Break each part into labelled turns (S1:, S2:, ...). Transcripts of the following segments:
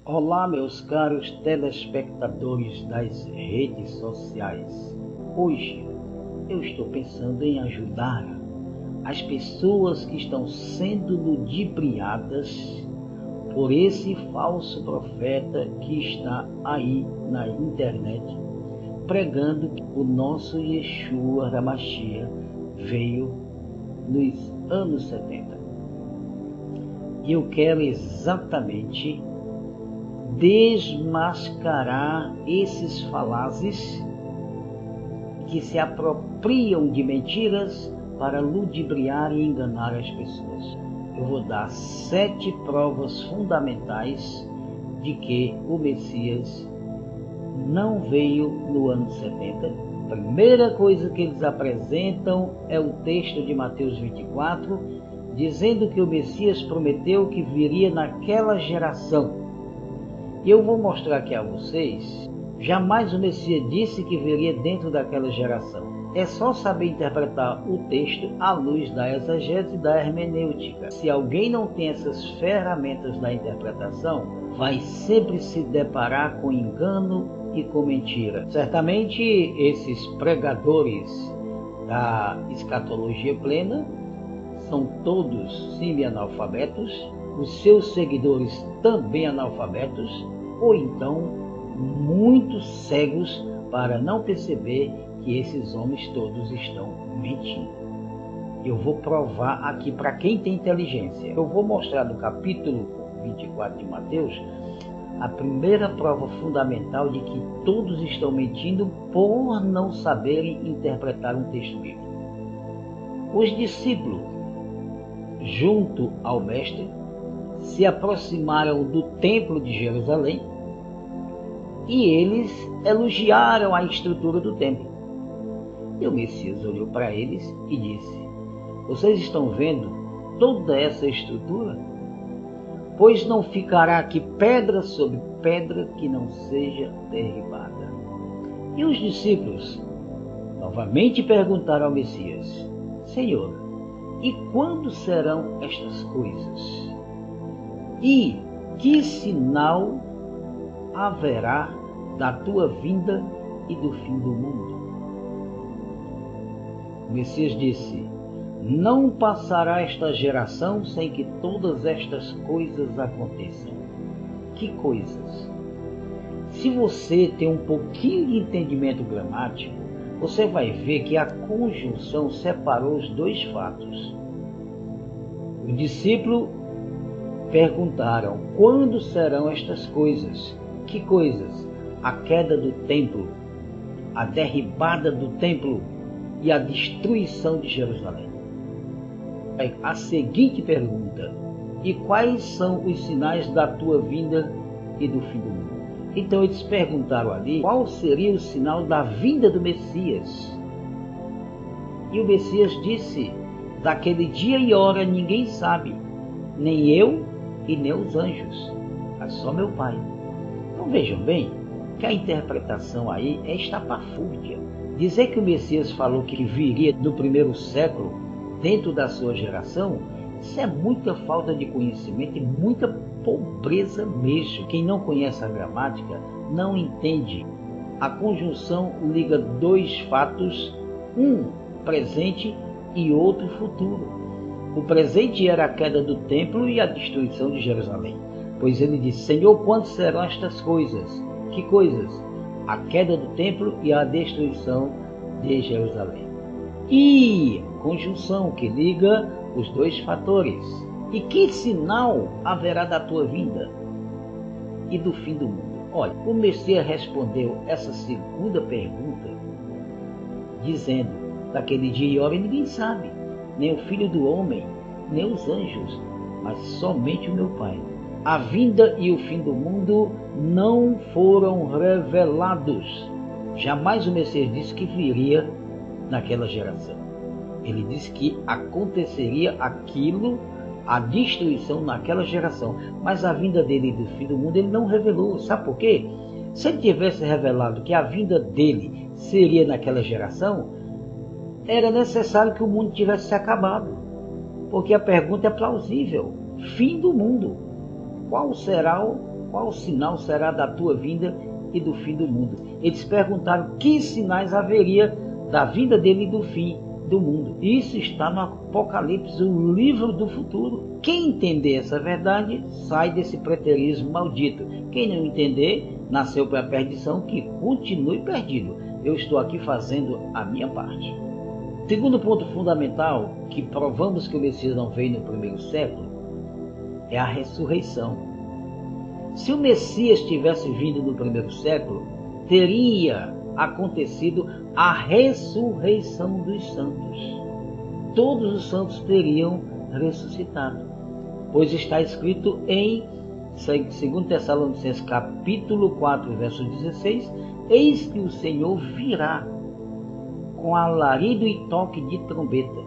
S1: Olá, meus caros telespectadores das redes sociais. Hoje eu estou pensando em ajudar as pessoas que estão sendo ludibriadas por esse falso profeta que está aí na internet pregando que o nosso Yeshua HaMashiach veio nos anos 70. E eu quero exatamente desmascarar esses falazes que se apropriam de mentiras para ludibriar e enganar as pessoas. Eu vou dar 7 provas fundamentais de que o Messias não veio no ano 70. A primeira coisa que eles apresentam é o texto de Mateus 24, dizendo que o Messias prometeu que viria naquela geração. E eu vou mostrar aqui a vocês, jamais o Messias disse que viria dentro daquela geração. É só saber interpretar o texto à luz da exegese e da hermenêutica. Se alguém não tem essas ferramentas da interpretação, vai sempre se deparar com engano e com mentira. Certamente esses pregadores da escatologia plena são todos semi-analfabetos, os seus seguidores também analfabetos, ou então muito cegos para não perceber que esses homens todos estão mentindo. Eu vou provar aqui para quem tem inteligência. Eu vou mostrar no capítulo 24 de Mateus a primeira prova fundamental de que todos estão mentindo por não saberem interpretar um texto bíblico. Os discípulos, junto ao mestre, se aproximaram do templo de Jerusalém e eles elogiaram a estrutura do templo. E o Messias olhou para eles e disse: vocês estão vendo toda essa estrutura? Pois não ficará aqui pedra sobre pedra que não seja derribada. E os discípulos novamente perguntaram ao Messias: Senhor, e quando serão estas coisas? E que sinal haverá da tua vinda e do fim do mundo? O Messias disse: não passará esta geração sem que todas estas coisas aconteçam. Que coisas? Se você tem um pouquinho de entendimento gramático, você vai ver que a conjunção separou os dois fatos. O discípulo perguntaram: quando serão estas coisas? Que coisas? A queda do templo, a derribada do templo e a destruição de Jerusalém. A seguinte pergunta: e quais são os sinais da tua vinda e do fim do mundo? Então eles perguntaram ali qual seria o sinal da vinda do Messias. E o Messias disse: daquele dia e hora ninguém sabe, nem eu e nem os anjos, mas só meu Pai. Então vejam bem que a interpretação aí é estapafúrdia. Dizer que o Messias falou que viria no primeiro século dentro da sua geração, isso é muita falta de conhecimento e muita pobreza mesmo. Quem não conhece a gramática não entende. A conjunção liga dois fatos, um presente e outro futuro. O presente era a queda do templo e a destruição de Jerusalém. Pois ele disse: Senhor, quando serão estas coisas? Que coisas? A queda do templo e a destruição de Jerusalém. E conjunção que liga os dois fatores. E que sinal haverá da tua vinda e do fim do mundo? Olha, o Messias respondeu essa segunda pergunta dizendo: daquele dia e hora ninguém sabe, nem o Filho do Homem, nem os anjos, mas somente o meu Pai. A vinda e o fim do mundo não foram revelados. Jamais o Messias disse que viria naquela geração. Ele disse que aconteceria aquilo, a destruição naquela geração. Mas a vinda dele e do fim do mundo ele não revelou. Sabe por quê? Se ele tivesse revelado que a vinda dele seria naquela geração, era necessário que o mundo tivesse se acabado. Porque a pergunta é plausível. Fim do mundo. Qual será qual sinal será da tua vinda e do fim do mundo? Eles perguntaram que sinais haveria da vinda dele e do fim do mundo. Isso está no Apocalipse, o livro do futuro. Quem entender essa verdade sai desse preterismo maldito. Quem não entender, nasceu para a perdição, que continue perdido. Eu estou aqui fazendo a minha parte. Segundo ponto fundamental, que provamos que o Messias não veio no primeiro século, é a ressurreição. Se o Messias tivesse vindo no primeiro século, teria acontecido a ressurreição dos santos. Todos os santos teriam ressuscitado, pois está escrito em 2 Tessalonicenses capítulo 4, verso 16, eis que o Senhor virá com alarido e toque de trombeta,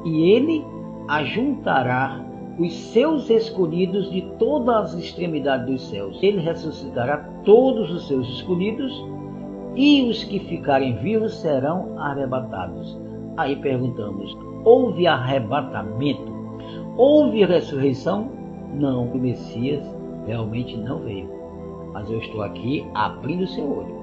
S1: e ele ajuntará os seus escolhidos de todas as extremidades dos céus. Ele ressuscitará todos os seus escolhidos, e os que ficarem vivos serão arrebatados. Aí perguntamos, houve arrebatamento? Houve ressurreição? Não, o Messias realmente não veio. Mas eu estou aqui abrindo seu olho.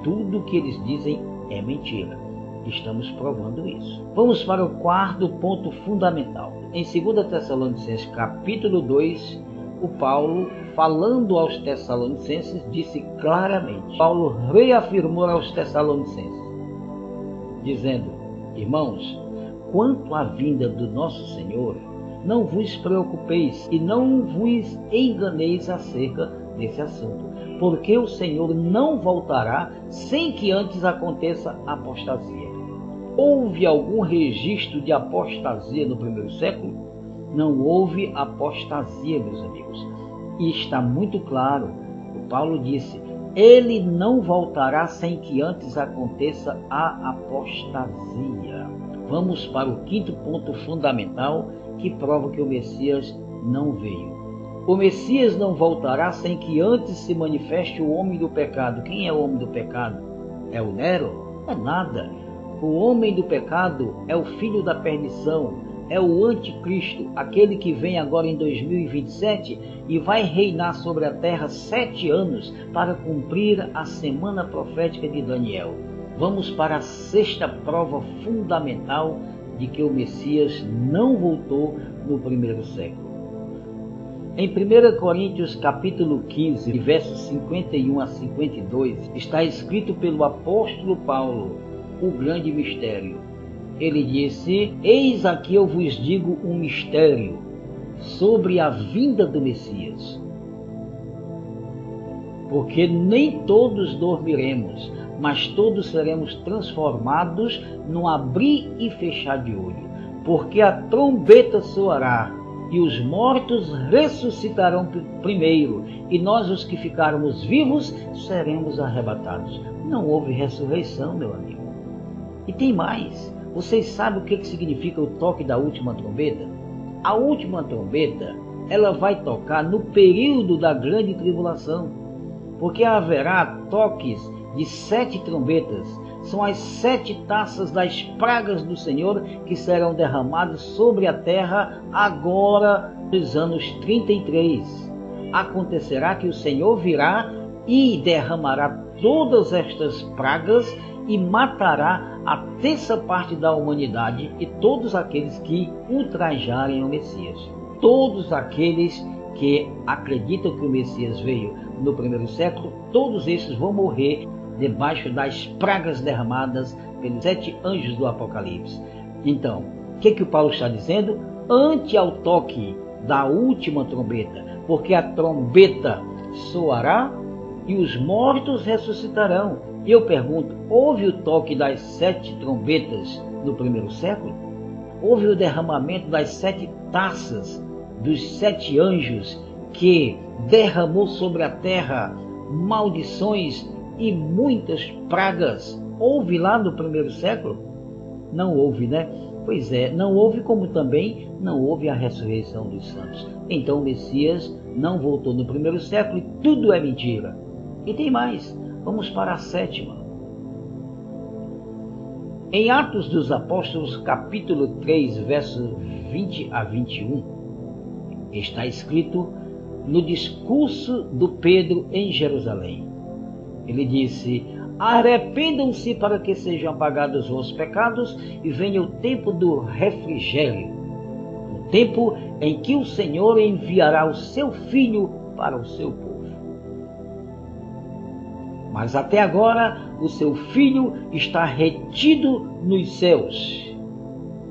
S1: Tudo que eles dizem é mentira. Estamos provando isso. Vamos para o quarto ponto fundamental. Em 2 Tessalonicenses capítulo 2, o Paulo, falando aos Tessalonicenses, disse claramente, Paulo reafirmou aos Tessalonicenses, dizendo, irmãos, quanto à vinda do nosso Senhor, não vos preocupeis e não vos enganeis acerca desse assunto, porque o Senhor não voltará sem que antes aconteça a apostasia. Houve algum registro de apostasia no primeiro século? Não houve apostasia, meus amigos. E está muito claro, o Paulo disse, ele não voltará sem que antes aconteça a apostasia. Vamos para o quinto ponto fundamental que prova que o Messias não veio. O Messias não voltará sem que antes se manifeste o homem do pecado. Quem é o homem do pecado? É o Nero? É nada. O homem do pecado é o filho da perdição, é o anticristo, aquele que vem agora em 2027 e vai reinar sobre a terra 7 anos para cumprir a semana profética de Daniel. Vamos para a sexta prova fundamental de que o Messias não voltou no primeiro século. Em 1 Coríntios capítulo 15, versos 51 a 52, está escrito pelo apóstolo Paulo o grande mistério. Ele disse, eis aqui eu vos digo um mistério sobre a vinda do Messias. Porque nem todos dormiremos, mas todos seremos transformados num abrir e fechar de olho. Porque a trombeta soará, e os mortos ressuscitarão primeiro, e nós os que ficarmos vivos seremos arrebatados. Não houve ressurreição, meu amigo. E tem mais. Vocês sabem o que significa o toque da última trombeta? A última trombeta, ela vai tocar no período da grande tribulação, porque haverá toques de 7 trombetas. São as 7 taças das pragas do Senhor que serão derramadas sobre a terra agora nos anos 33. Acontecerá que o Senhor virá e derramará todas estas pragas e matará a terça parte da humanidade e todos aqueles que ultrajarem o Messias. Todos aqueles que acreditam que o Messias veio no primeiro século, todos esses vão morrer debaixo das pragas derramadas pelos 7 anjos do Apocalipse. Então, o que o Paulo está dizendo? Ante ao toque da última trombeta, porque a trombeta soará e os mortos ressuscitarão. E eu pergunto, houve o toque das 7 trombetas no primeiro século? Houve o derramamento das 7 taças dos 7 anjos que derramou sobre a terra maldições e muitas pragas? Houve lá no primeiro século? Não houve, né? Pois é, não houve, como também não houve a ressurreição dos santos. Então o Messias não voltou no primeiro século e tudo é mentira. E tem mais, vamos para a sétima. Em Atos dos Apóstolos, capítulo 3, versos 20 a 21, está escrito, no discurso do Pedro em Jerusalém. Ele disse: arrependam-se para que sejam apagados os vossos pecados e venha o tempo do refrigério, o tempo em que o Senhor enviará o seu Filho para o seu povo. Mas até agora o seu Filho está retido nos céus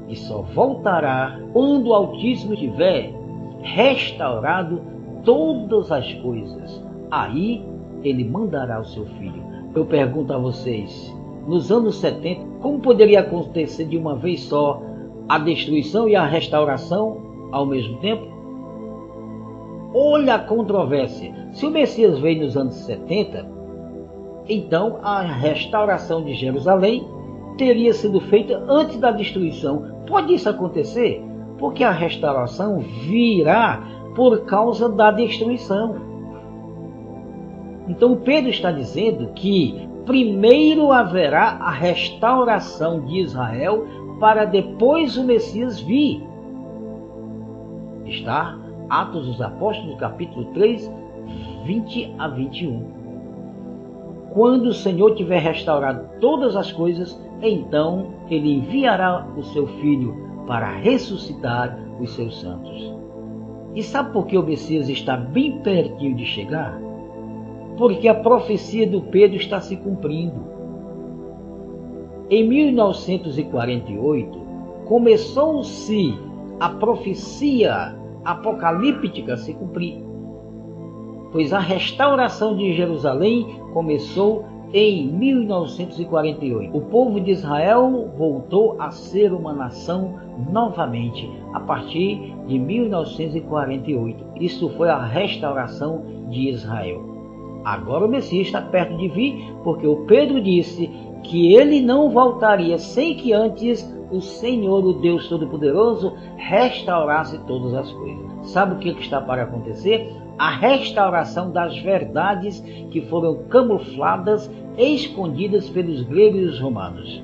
S1: e só voltará quando o Altíssimo tiver restaurado todas as coisas. Aí ele mandará o seu Filho. Eu pergunto a vocês, nos anos 70, como poderia acontecer de uma vez só a destruição e a restauração ao mesmo tempo? Olha a controvérsia. Se o Messias veio nos anos 70, então a restauração de Jerusalém teria sido feita antes da destruição. Pode isso acontecer? Porque a restauração virá por causa da destruição. Então Pedro está dizendo que primeiro haverá a restauração de Israel para depois o Messias vir. Está Atos dos Apóstolos, capítulo 3, 20 a 21. Quando o Senhor tiver restaurado todas as coisas, então ele enviará o seu Filho para ressuscitar os seus santos. E sabe por que o Messias está bem pertinho de chegar? Porque a profecia do Pedro está se cumprindo. Em 1948, começou-se a profecia apocalíptica a se cumprir, pois a restauração de Jerusalém começou em 1948. O povo de Israel voltou a ser uma nação novamente a partir de 1948. Isso foi a restauração de Israel. Agora o Messias está perto de vir, porque o Pedro disse que ele não voltaria sem que antes o Senhor, o Deus Todo-Poderoso, restaurasse todas as coisas. Sabe o que está para acontecer? A restauração das verdades que foram camufladas e escondidas pelos gregos e os romanos.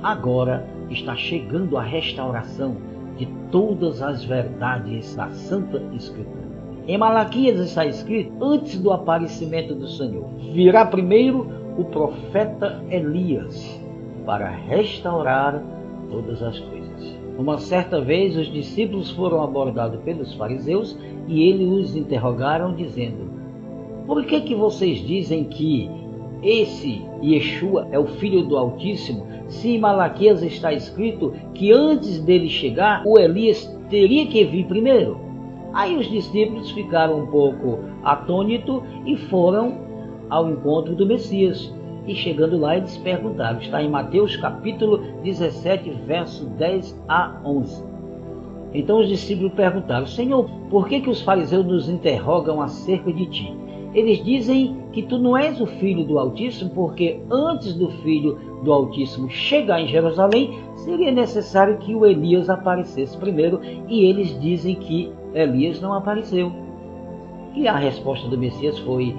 S1: Agora está chegando a restauração de todas as verdades da Santa Escritura. Em Malaquias está escrito: antes do aparecimento do Senhor, virá primeiro o profeta Elias para restaurar todas as coisas. Uma certa vez os discípulos foram abordados pelos fariseus e eles os interrogaram dizendo: por que vocês dizem que esse Yeshua é o Filho do Altíssimo, se em Malaquias está escrito que antes dele chegar, o Elias teria que vir primeiro? Aí os discípulos ficaram um pouco atônitos e foram ao encontro do Messias. E chegando lá, eles perguntaram, está em Mateus capítulo 17, verso 10 a 11. Então os discípulos perguntaram: Senhor, por que os fariseus nos interrogam acerca de ti? Eles dizem que tu não és o Filho do Altíssimo, porque antes do Filho do Altíssimo chegar em Jerusalém, seria necessário que o Elias aparecesse primeiro, e eles dizem que Elias não apareceu. E a resposta do Messias foi: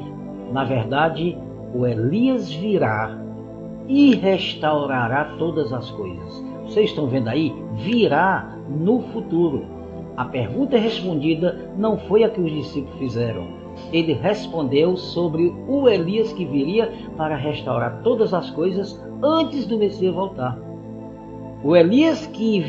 S1: na verdade, o Elias virá e restaurará todas as coisas. Vocês estão vendo aí? Virá no futuro. A pergunta respondida não foi a que os discípulos fizeram. Ele respondeu sobre o Elias que viria para restaurar todas as coisas antes do Messias voltar. O Elias que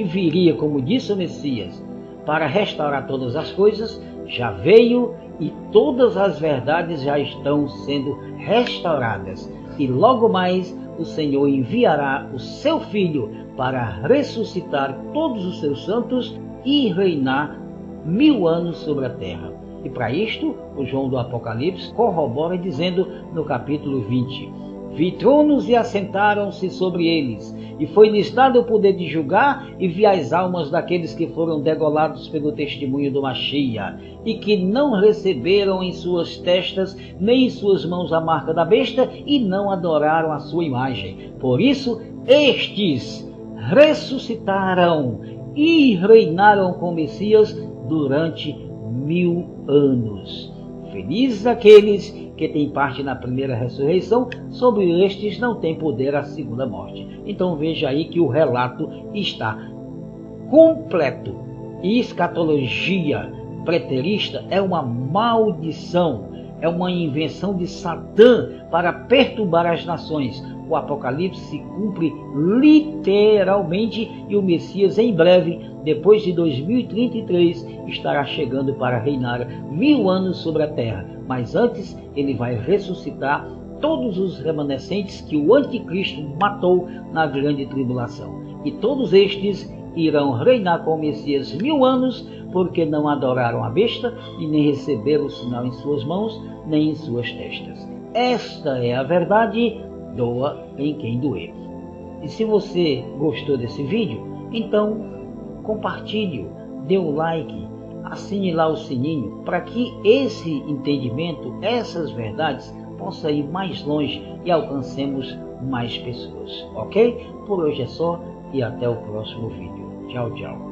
S1: viria, como disse o Messias, para restaurar todas as coisas, já veio e todas as verdades já estão sendo restauradas. E logo mais o Senhor enviará o seu Filho para ressuscitar todos os seus santos e reinar 1000 anos sobre a terra. E para isto, o João do Apocalipse corrobora dizendo no capítulo 20: vi tronos e assentaram-se sobre eles, e foi-lhes dado o poder de julgar, e vi as almas daqueles que foram degolados pelo testemunho do Machia, e que não receberam em suas testas, nem em suas mãos a marca da besta, e não adoraram a sua imagem. Por isso, estes ressuscitaram e reinaram com Messias durante 1000 anos. Felizes aqueles que têm parte na primeira ressurreição, sobre estes não tem poder a segunda morte. Então veja aí que o relato está completo. E escatologia preterista é uma maldição, é uma invenção de Satã para perturbar as nações. O Apocalipse se cumpre literalmente e o Messias em breve, depois de 2033, estará chegando para reinar 1000 anos sobre a terra. Mas antes ele vai ressuscitar todos os remanescentes que o anticristo matou na grande tribulação. E todos estes irão reinar com o Messias 1000 anos, porque não adoraram a besta e nem receberam o sinal em suas mãos, nem em suas testas. Esta é a verdade, doa em quem doer. E se você gostou desse vídeo, então compartilhe, dê um like, assine lá o sininho, para que esse entendimento, essas verdades, possa ir mais longe e alcancemos mais pessoas, ok? Por hoje é só e até o próximo vídeo. Tchau, tchau.